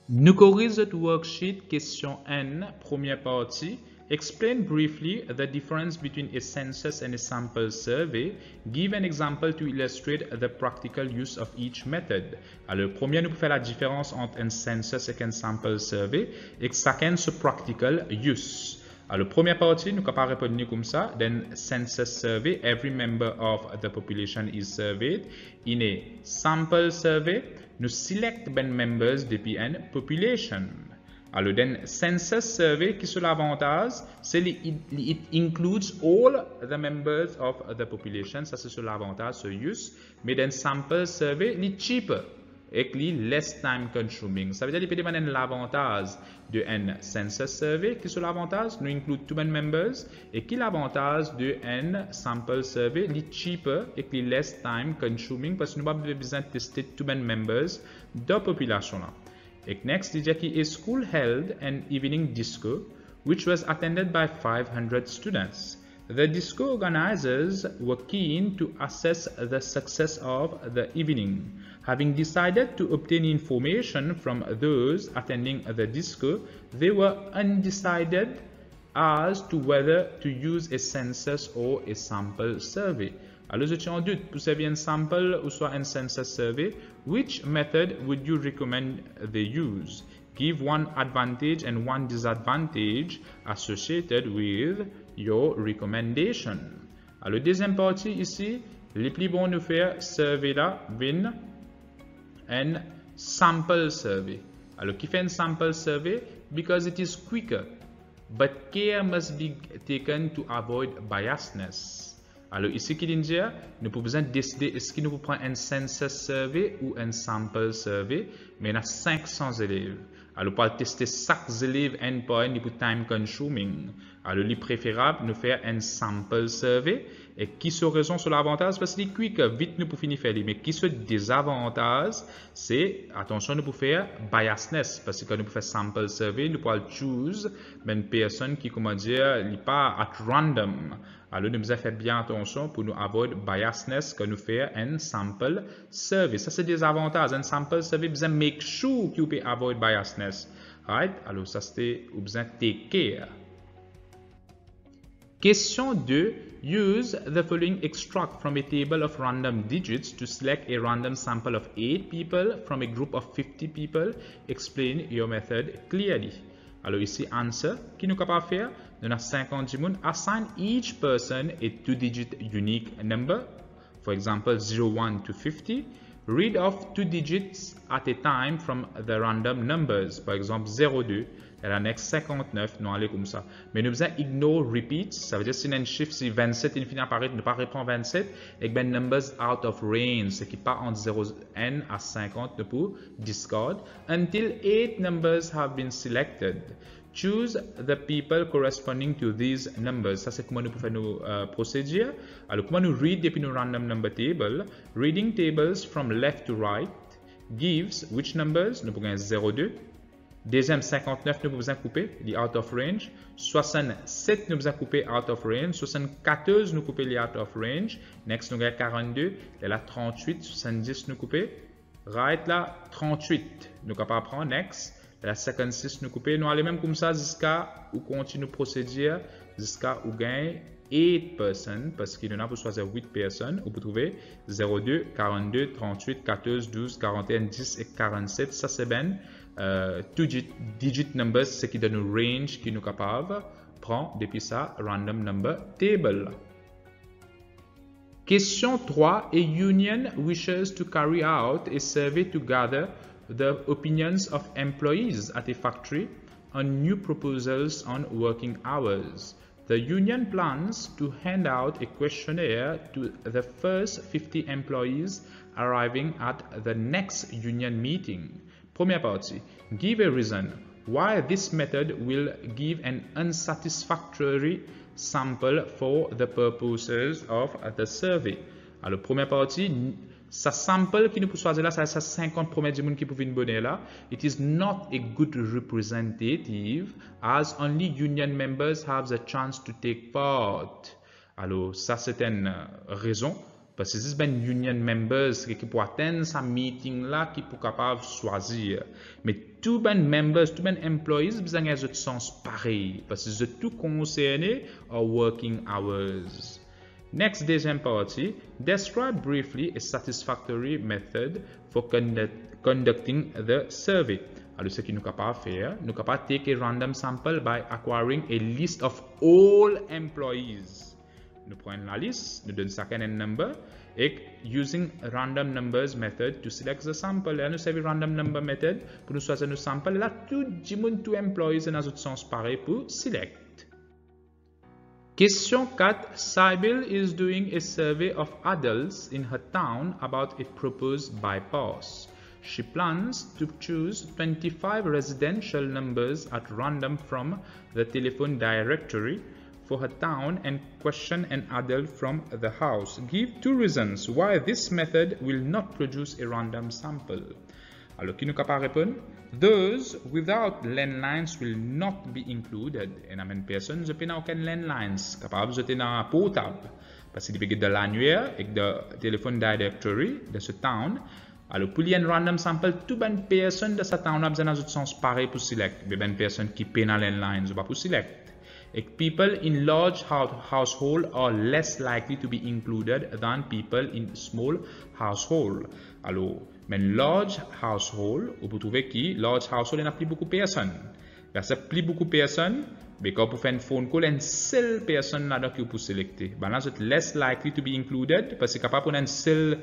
Nous corrigeons le worksheet question N, première partie. Explain briefly the difference between a census and a sample survey. Give an example to illustrate the practical use of each method. Alors, premier, nous pouvons faire la différence entre un census et un sample survey et chacun ce practical use. Alors, première partie, nous pouvons répondre comme ça. Then, census survey, every member of the population is surveyed. In a sample survey, nous select ben members depuis une population. Alors, then, census survey, qui est l'avantage, c'est it includes all the members of the population. Ça, c'est l'avantage, ce use. Mais then, sample survey, it's cheaper et less time consuming. Ça veut dire qu'il peut demander l'avantage de un census survey, qui est l'avantage, nous inclut two members, et qui l'avantage de un sample survey, it's cheaper et less time consuming, parce que nous avons besoin de tester two members de la population. Et next, il dit qu'il a school held an evening disco, which was attended by 500 students. The disco organizers were keen to assess the success of the evening. Having decided to obtain information from those attending the disco, they were undecided as to whether to use a census or a sample survey. Alors, je suis en doute pour servir un sample ou soit un census survey. Which method would you recommend they use? Give one advantage and one disadvantage associated with your recommendation. Alors, deuxième partie ici, les plus bons nous faire survey là, win and sample survey. Alors, qui fait un sample survey? Because it is quicker, but care must be taken to avoid biasness. Alors, ici, qui dit, nous pouvons décider est-ce que nous prenons un census survey ou un sample survey, mais il y a 500 élèves. Alors, pour tester chaque élève un par un pour time consuming. Alors, il est préférable de faire un sample survey. Et qui se raison sur l'avantage? Parce que c'est quick, vite nous pouvons finir faire. Mais qui se désavantage? C'est, attention, nous pouvons faire biasness. Parce que quand nous pouvons faire sample survey, nous pouvons choose une personne qui, comment dire, n'est pas at random. Alors, nous devons faire bien attention pour nous avoid biasness quand nous faisons un sample survey. Ça, c'est des avantages. Un sample survey, vous devez make sure que vous pouvez avoid biasness. Right? Alors, ça, c'est, vous devez take care. Question 2. Use the following extract from a table of random digits to select a random sample of 8 people from a group of 50 people. Explain your method clearly. Alors ici, answer, qui nous est capable de faire? Nous avons 50 personnes. Assign each person a 2-digit unique number. For example, 01 to 50. Read off 2 digits at a time from the random numbers. Par exemple, 02. Et la next 59, nous allons comme ça. Mais nous faisons ignore repeats. Ça veut dire que si un chiffre, si 27 il finit à apparaître, nous ne pas répondre 27. Et ben numbers out of range, ce qui part entre 0 n à 50, nous pouvons discard. Until 8 numbers have been selected. Choose the people corresponding to these numbers. Ça, c'est comment nous pouvons faire nos procédures. Alors, comment nous read depuis nos random number table. Reading tables from left to right gives which numbers? Nous pouvons 02. Deuxième 59, nous pouvons couper, les out of range. 67, nous pouvons couper out of range. 74, nous couper les out of range. Next, nous avons 42. Et là, 38, 70, nous couper. Right là, 38, nous capable prendre. Next. Et là, 56, nous couper. Nous allons même comme ça jusqu'à où continue procédure, jusqu'à où gagne 8 personnes, parce qu'il y en a pour choisir 8 personnes. Vous pouvez trouver 02, 42, 38, 14, 12, 41, 10 et 47. Ça, c'est bien. 2-digit numbers, ce qui donne une range qui nous capable prend depuis ça random number table. Question 3. A union wishes to carry out a survey to gather the opinions of employees at a factory on new proposals on working hours. The union plans to hand out a questionnaire to the first 50 employees arriving at the next union meeting. Première partie. Give a reason why this method will give an unsatisfactory sample for the purposes of the survey. Alors, première partie, sa sample qui nous peut choisir là, c'est 50 premiers du monde qui peuvent venir là. It is not a good representative as only union members have the chance to take part. Alors, ça c'est une raison. Parce que c'est une union members qui peut atteindre sa meeting là, qui peut capable choisir. Mais tous les members, tous les employees, besoin de un sens pareil. Parce que tout concerné are working hours. Next, deuxième partie, describe briefly a satisfactory method for conducting the survey. Alors, ce que nous sommes capables de faire, nous sommes capables de take a random sample by acquiring a list of all employees. Nous prenons la liste, nous donnons chacun number, et using random numbers method to select the sample. Et nous servons random number method pour nous choisir nos samples. Là, tout le monde, tous employees, dans un sens pareil pour select. Question 4. Sybil is doing a survey of adults in her town about a proposed bypass. She plans to choose 25 residential numbers at random from the telephone directory for her town and question an adult from the house. Give 2 reasons why this method will not produce a random sample. Alors, qui nous capable répondre? Those without landlines will not be included. Et la même personne, je peux aucun landlines. Capable, je dans portable. Parce qu'il peut y avoir de l'annuaire et de téléphone directory de ce town. Alors, pour un random sample, toute bonne personne de ce town a besoin d'un sens pareil pour select. Mais une personne qui peut dans landlines, pas pour select. People in large household are less likely to be included than people in small household. Alors, mais large household, vous trouvez qui large household, il n'y a plus beaucoup de personnes. Parce que plus beaucoup de personnes, mais quand vous faites une phone call, une seule personne là-dedans que vous pouvez sélectionner. Ben là, c'est less likely to be included parce que capable pour un seul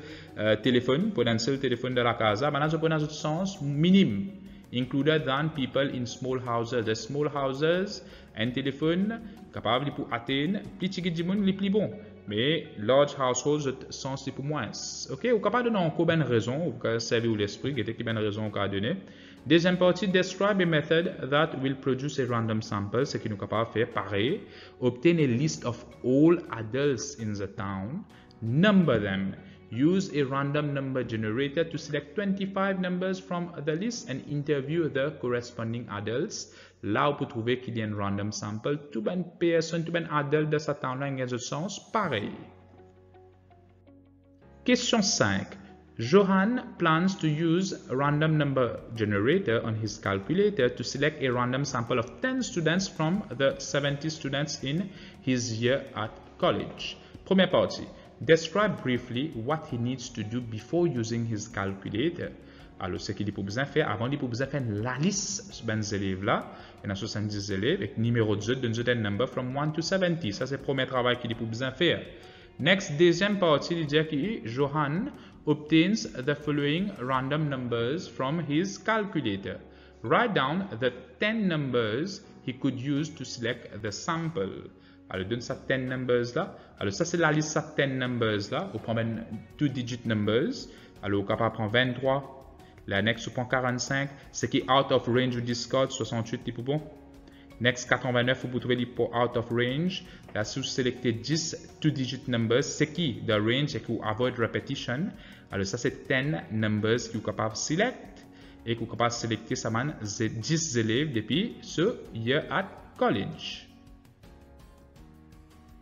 téléphone, pour un seul téléphone de la casa, ben là, je prends dans un sens minime. Included than people in small houses. The small houses, un téléphone capable pour atteindre plus petit du monde, les plus bon. Mais large households, sens pour moins. Ok, vous capable de donner encore une raison, vous pouvez servir l'esprit, vous avez une raison à donner. Deuxième partie, describe a method that will produce a random sample, ce qui nous capable de faire pareil. Obtain a list of all adults in the town, number them. Use a random number generator to select 25 numbers from the list and interview the corresponding adults. Là, vous pouvez trouver qu'il y a un random sample. Tout une personne, tout un adulte de cette town-là, il y a un sens pareil. Question 5. Johan plans to use a random number generator on his calculator to select a random sample of 10 students from the 70 students in his year at college. Première partie. Describe briefly what he needs to do before using his calculator. Alors, ce qu'il a besoin de faire, avant, il a besoin de faire la liste de ces élèves-là. Il y a 70 élèves avec numéro 2 d'un certain number from 1 to 70. Ça, c'est le premier travail qu'il a besoin de faire. Next, deuxième partie, il dit que Johan obtains the following random numbers from his calculator. Write down the 10 numbers he could use to select the sample. Alors, donne ça 10 numbers là. Alors, ça, c'est la liste de 10 numbers là. On prend 2-digit numbers. Alors, on capable prendre 23. La next, on prend 45. Ce qui est out of range, ou discard, 68, c'est bon. Next, 89, vous trouvez les pour out of range. Là, si vous sélectez 10 2-digit numbers, c'est qui the range et que vous avoid repetition. Alors, ça, c'est 10 numbers que vous êtes capable de select. Et que vous êtes capable de sélectionner ça, 10 élèves depuis ce year at college.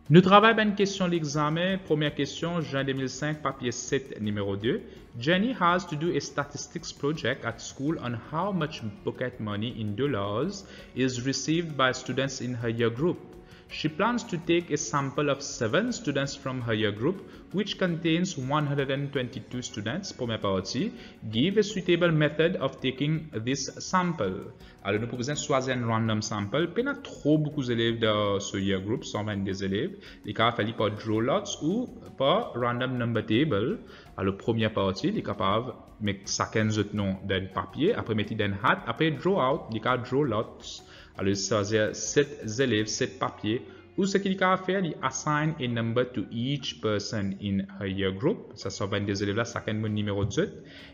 Nous travaillons une question l'examen. Première question, juin 2005, papier 7, numéro 2. Jenny has to do a statistics project at school on how much pocket money in dollars is received by students in her year group. She plans to take a sample of 7 students from her year group, which contains 122 students. Première partie, give a suitable method of taking this sample. Alors, nous pouvons choisir un random sample. Il y a trop beaucoup d'élèves dans ce year group, 122 élèves. Les cas fallu par draw lots ou par random number table. Alors, première partie, les capables de mettre chacun de nom d'un papier, après mettre d'un hat, après draw out, les cas draw lots. Alors, ça c'est 7 élèves, 7 papiers. Ou ce qu'il a fait, il assign a number to each person in her year group. Ça sont 22 élèves là, chacun mon numéro 18.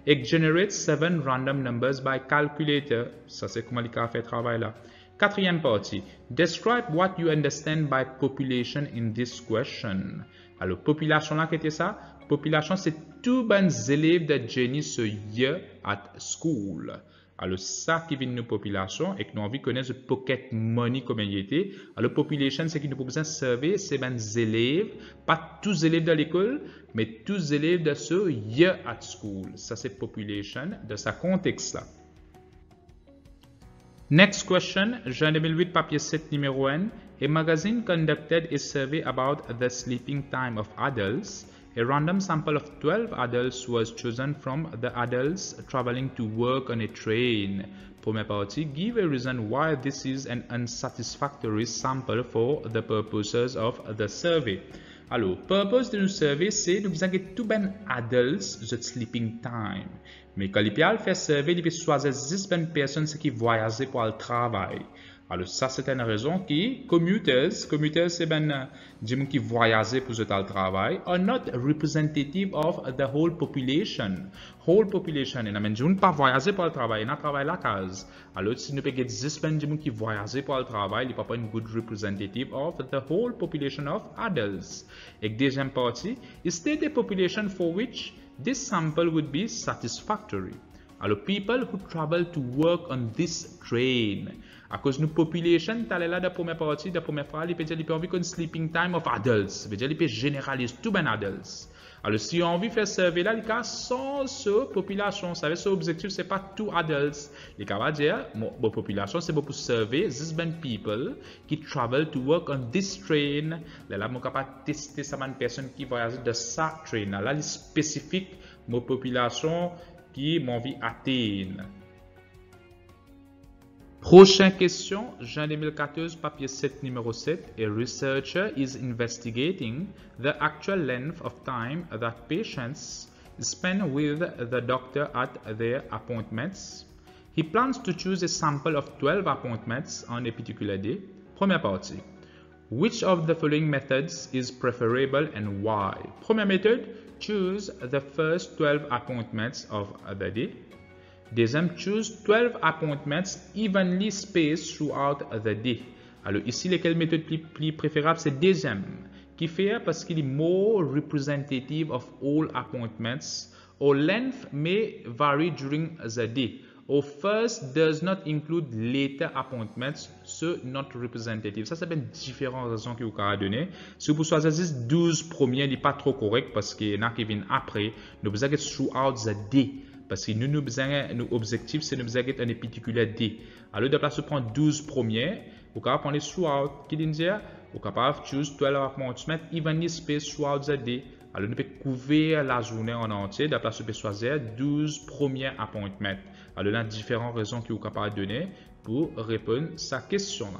Et generate 7 random numbers by calculator. Ça c'est comment il a fait le travail là. Quatrième partie. Describe what you understand by population in this question. Alors, population là, qu'était ça? Population, c'est tous les élèves de Jenny ce year at school. Alors, ça qui vient de nos populations et que nous avons envie de connaître le pocket money comme il était. Alors, population, c'est qui nous besoin de servir, c'est les élèves, pas tous les élèves de l'école, mais tous les élèves de ce year at school. Ça, c'est population de sa contexte là. Next question, Jean 2008, papier 7, numéro 1. A magazine conducted a survey about the sleeping time of adults. A random sample of 12 adults was chosen from the adults traveling to work on a train. Première partie, give a reason why this is an unsatisfactory sample for the purposes of the survey. Alors, purpose de nos survey, c'est nous avons tout ben adults the sleeping time. Mais quand il fait survey, il peut choisir 10 ben personnes qui voyagent pour le travail. Alors, ça, c'est une raison qui, commuters, c'est ben, gens qui voyagent pour le travail, are not representative of the whole population. Whole population, et nous ne pas voyager pour le travail, nous travaillons la case. Alors, si nous pouvons 10 ben gens qui voyagent pour le travail, il n'est pas une good representative of the whole population of adults. Et deuxième partie, state a population for which this sample would be satisfactory. Alors, people who travel to work on this train. À cause de notre population, tu as là la première partie, la première phrase, il peut dire qu'il peut envie qu'on sleeping time of adults. Ça veut dire qu'il peut généraliser tout ben adults. Alors, si on veut faire survey là, il y a 100 population. Ça veut dire que l'objectif, ce n'est pas tout adults. Il va dire, la population, c'est pour survey 10 ben people qui travel to work on this train. Là, on est capable de tester ça une personne qui voyage de sa train. Là, il est spécifique, la population qui m'ont envie atteindre. Prochaine question, Jean 2014, papier 7, numéro 7. A researcher is investigating the actual length of time that patients spend with the doctor at their appointments. He plans to choose a sample of 12 appointments on a particular day. Première partie. Which of the following methods is preferable and why? Première méthode, choose the first 12 appointments of the day. Deuxième, choose 12 appointments evenly spaced throughout the day. Alors ici, laquelle méthode plus préférable, c'est deuxième, qui fait parce qu'il est more representative of all appointments. Or length may vary during the day. Or first does not include later appointments, so not representative. Ça, c'est bien différentes raisons que vous pouvez donner. Si vous choisissez 12 premiers, il n'est pas trop correct parce qu'il y en a qui viennent après. Nous besoin throughout the day. Parce que nous besoin, nos objectifs, c'est nous besoin un particulier day. Alors, de place de prendre 12 premiers, vous pouvez prendre throughout, qui dit dire, vous pouvez choose 12 appointments, evenly spaced throughout the day. Alors, nous pouvons couvrir la journée en entier, de place de choisir 12 premiers appointments. Alors, il y a différentes raisons que vous pouvez donner pour répondre à cette question-là.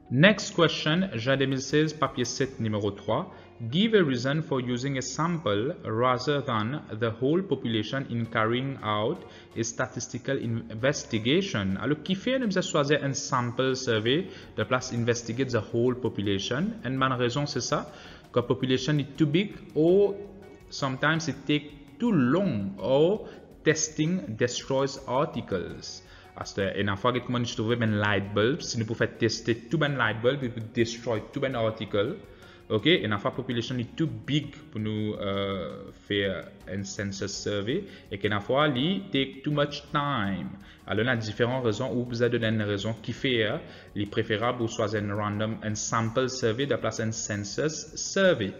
Next question, Jean 2016, papier 7, numéro 3. Give a reason for using a sample rather than the whole population in carrying out a statistical investigation. Alors, qui fait nous choisir un sample survey de place investigate the whole population? Et ma raison, c'est ça, que la population is too big or sometimes it takes too long or testing destroys articles. Une fois que nous trouvons un light bulb, si nous pouvons tester tout un light bulb, we could destroy tout un article. Ok, et une fois la population est too big pour nous faire un census survey, et qu'une fois il take too much time. Alors, il y a différentes raisons ou vous avez donné une raison qui fait les préférables ou soit un random, un sample survey de place un census survey.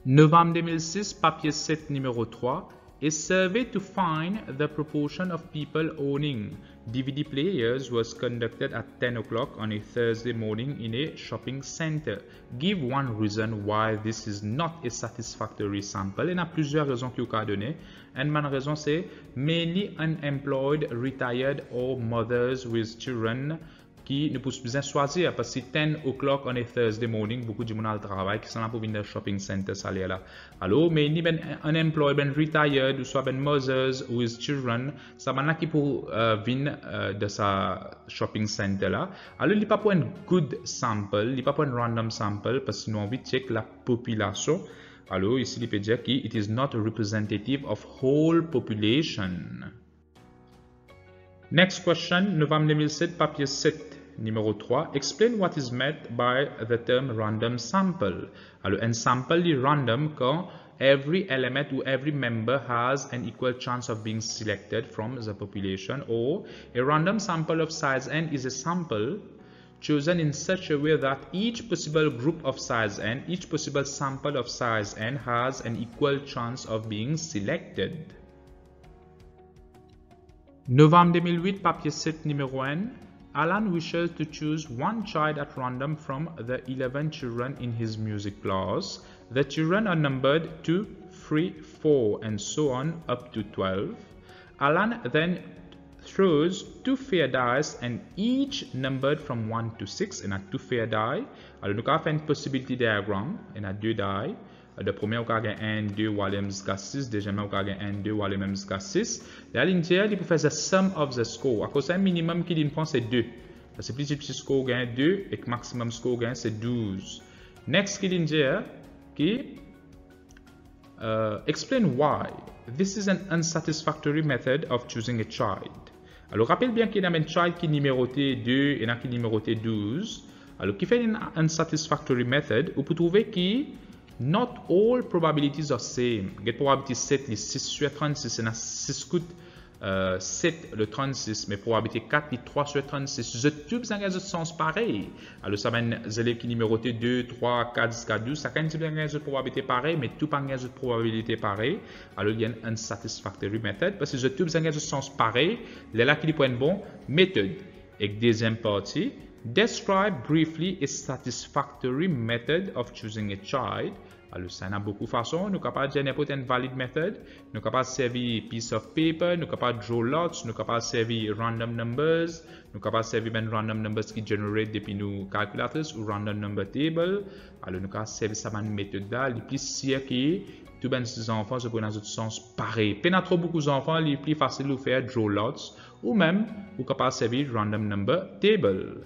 Novembre 2006, papier 7, numéro 3. A survey to find the proportion of people owning DVD players was conducted at 10 o'clock on a Thursday morning in a shopping center. Give one reason why this is not a satisfactory sample. Il y a plusieurs raisons que vous pouvez donner. Une bonne raison, c'est mainly unemployed, retired or mothers with children qui ne peuvent besoin choisir parce que 10 o'clock on a Thursday morning, beaucoup de gens ont le travail qui sont là pour venir dans le shopping center aller là. Alors, mais ni ben unemployed, ben retired ou soit ben mothers with children, ça maintenant qui pour venir de sa shopping center là. Alors, il n'est pas pour un good sample, il n'est pas pour un random sample parce que nous avons envie de checker la population. Alors, ici, il peut dire que it is not representative of whole population. Next question, novembre 2007, papier 7, numéro 3. Explain what is meant by the term random sample. Alors, un sample est random quand every element or every member has an equal chance of being selected from the population, or a random sample of size n is a sample chosen in such a way that each possible group of size n, each possible sample of size n has an equal chance of being selected. Novembre 2008, papier 7 numéro 1. Alan wishes to choose one child at random from the 11 children in his music class. The children are numbered 2, 3, 4, and so on up to 12. Alan then throws 2 fair dice and each numbered from 1 to 6 and a 2 fair die. Alors nous avons fait une possibility diagram et a 2 die. Le premier on a 1, 2, Williams 6, deuxième on a 1, 2, Williams 6. La ligne tiers il peut faire the sum of the score. À cause un minimum qui prend c'est 2. Parce que plus petit score gain 2 et que maximum score gain c'est 12. Next qui ligne tiers qui explain why this is an unsatisfactory method of choosing a child. Alors, rappelle bien qu'il y a un child qui est numéroté 2 et un qui est numéroté 12. Alors, qui fait une unsatisfactory method, vous pouvez trouver que not all probabilities are same. La probabilité 7, les 6 sur 36, c'est 6 coûte 7 le 36, mais probabilité 4, les 3 sur 36. Tout ça a un sens pareil. Alors, ça va être élèves qui numéroté 2, 3, 4 jusqu'à 12. Ça a une probabilité pareille, mais tout pas une probabilité pareille. Alors, il y a une unsatisfactory method parce que tout ça a un sens pareil. Là, qui est point bon, méthode. Et deuxième partie, describe briefly a satisfactory method of choosing a child. Alors, ça y a beaucoup de façons. Nous sommes capables de dire n'importe quelle valid method. Nous sommes capables de servir piece of paper. Nous sommes capables de draw lots. Nous sommes capables de servir random numbers. Nous sommes capables de servir même random numbers qui génèrent depuis nos calculators ou random number table. Alors, nous sommes capables de servir cette méthode-là. Le plus sûr que tous les enfants se prennent dans un sens pareil. Pas trop beaucoup d'enfants, il est plus facile de faire draw lots ou même, vous êtes capable de servir random number table.